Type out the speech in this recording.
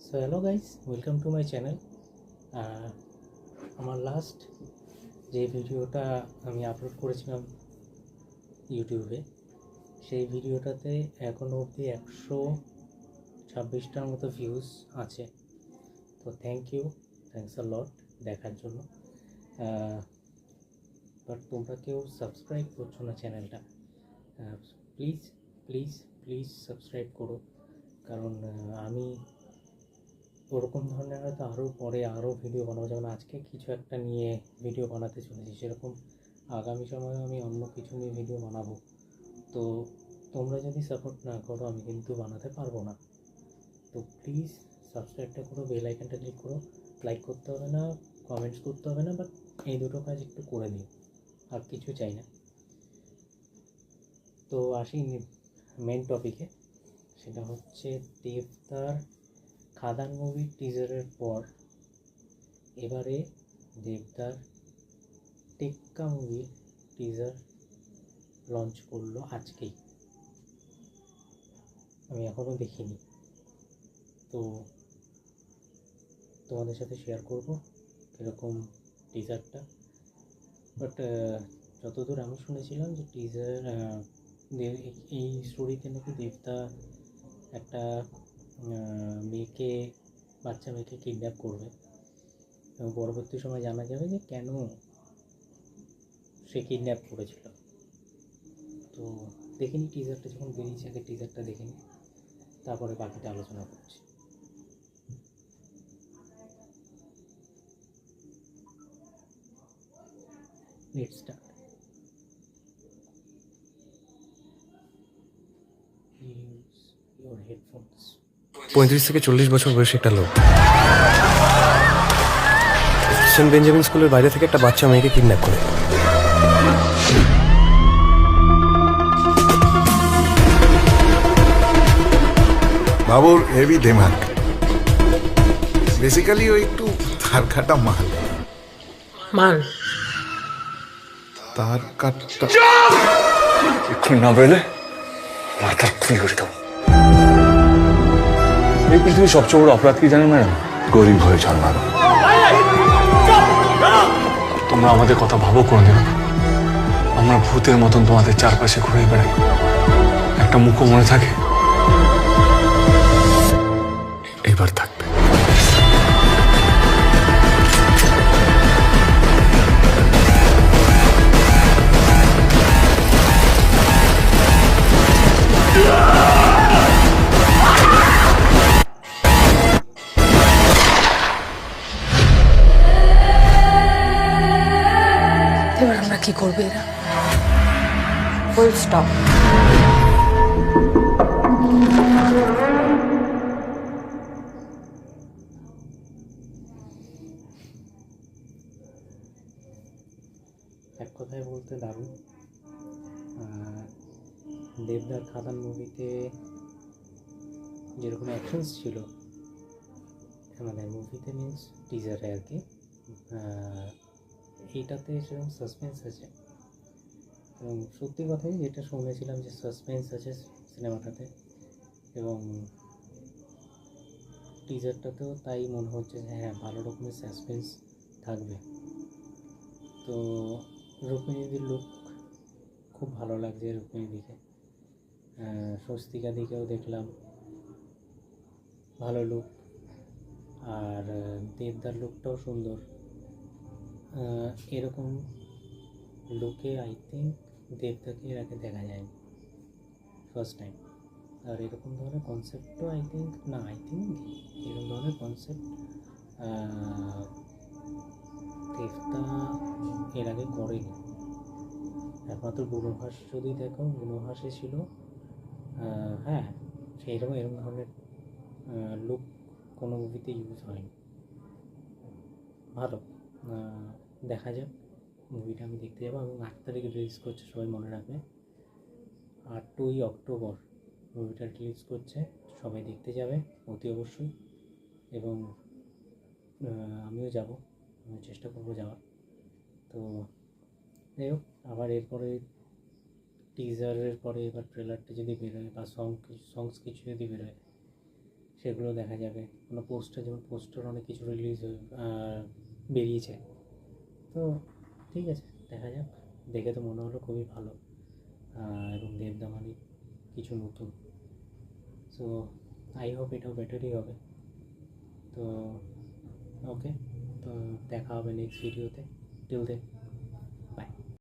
So hello guys, welcome to my channel. আমার last যে ভিডিওটা আমি আপলোড করেছিলাম ইউটিউবে, সেই ভিডিওটাতে এখনও অবধি 126টার মতো ভিউজ আছে। তো থ্যাংকস আ লট দেখার জন্য। বাট তোমরা কেউ সাবস্ক্রাইব করছো না চ্যানেলটা। প্লিজ প্লিজ প্লিজ সাবস্ক্রাইব করো, কারণ আমি ওরকম ধরনের হয়তো আরও ভিডিও বানাবো। যেমন আজকে কিছু একটা নিয়ে ভিডিও বানাতে চলেছি, সেরকম আগামী সময়ে আমি অন্য কিছু নিয়ে ভিডিও বানাবো। তো তোমরা যদি সাপোর্ট না করো আমি কিন্তু বানাতে পারবো না। তো প্লিজ সাবস্ক্রাইবটা করো, বেল আইকনটা ক্লিক করো। লাইক করতে হবে না, কমেন্টস করতে হবে না, বাট এই দুটো কাজ একটু করে দিও, আর কিছু চাই না। তো আসি মেন টপিকে, সেটা হচ্ছে দেবদার খাদান মুভির টিজারের পর এবারে দেবদার টেক্কা মুভির টিজার লঞ্চ করলো আজকেই। আমি এখনও দেখিনি, তো তোমাদের সাথে শেয়ার করব কীরকম টিজারটা। বাট যতদূর আমি শুনেছিলাম যে টিজার এই স্টোরিতে নাকি দেবদা একটা বাচ্চা মেয়েকে কিডন্যাপ করবে এবং পরবর্তী সময় জানা যাবে যে কেন সে কিডন্যাপ করেছিল। তো দেখিনি টিজারটা, যখন বেরিয়েছে আগে টিজারটা দেখিনি, তারপরে বাকিটা আলোচনা করছি। Let's start. Use your headphones. 35 থেকে 40 বছর বয়সী একটা লোক সেন্ট বেঞ্জামিন স্কুলের বাইরে থেকে একটা বাচ্চা মেয়েকে কিডন্যাপ করে। বাবুর হেভি দেমাগ, বেসিক্যালি ও একটু তার কাটা মাল। তার কাটটা এক্ষুনি না বেরোলে মাথার খুলি করে দেবো। এই পৃথিবীর সবচেয়ে বড় অপরাধ কি জানেন ম্যাডাম? গরিব হয়ে জন্মানো। তোমরা আমাদের কথা ভাবো কোনদিন? আমরা ভূতের মতন তোমাদের চারপাশে ঘুরে বেড়াই, একটা মুখও মনে থাকে। এবার থাকবে। এবার আমরা কি করবো? এরা ফুল স্টপ। এক কথায় বলতে দারুণ। দেবদার খাদান মুভিতে যেরকম অ্যাকশনস ছিল, মানে মুভিতে মিনস টিজারে আর কি, এইটাতে সেরকম সাসপেন্স আছে। এবং সত্যি কথাই যেটা শুনেছিলাম যে সাসপেন্স আছে সিনেমাটাতে, এবং টিজারটাতেও তাই মনে হচ্ছে যে হ্যাঁ, ভালো রকমের সাসপেন্স থাকবে। তো রুক্মিণীদির লুক খুব ভালো লাগছে, রুক্মিণীদিকে। স্বস্তিকা দিকেও দেখলাম ভালো লুক, আর দেবদার লুকটাও সুন্দর। এরকম লুকে আই থিঙ্ক দেবদাকে এর আগে দেখা যায়নি, ফার্স্ট টাইম। আর এরকম ধরনের কনসেপ্টও আই থিঙ্ক এরকম ধরনের কনসেপ্ট দেবদা এর আগে করেনি। একমাত্র বুনোভাস যদি দেখো, বুনোভাসে ছিল হ্যাঁ, এরকম ধরনের লুক কোনো মুভিতে ইউজ হয়নি। ভালো, দেখা যাক। মুভিটা আমি দেখতে যাবো, এবং 8 তারিখে রিলিজ করছে, সবাই মনে রাখবে। 8ই অক্টোবর মুভিটা রিলিজ করছে, সবাই দেখতে যাবে অতি অবশ্যই। এবং আমিও যাব, আমি চেষ্টা করবো যাওয়ার। তো যাই হোক, আবার এরপরে টিজারের পরে এবার ট্রেলারটা যদি বেরোয় বা সংস কিছু যদি বেরোয়, সেগুলো দেখা যাবে। কোনো পোস্টার, যেমন পোস্টার অনেক কিছু রিলিজ বেরিয়েছে, তো ঠিক আছে দেখা যাক। দেখে তো মনে হলো খুবই ভালো, এবং দেবদামানি কিছু নতুন, সো আই হোপ এটাও বেটারই হবে। তো ওকে, তো দেখা হবে নেক্সট ভিডিওতে। Till then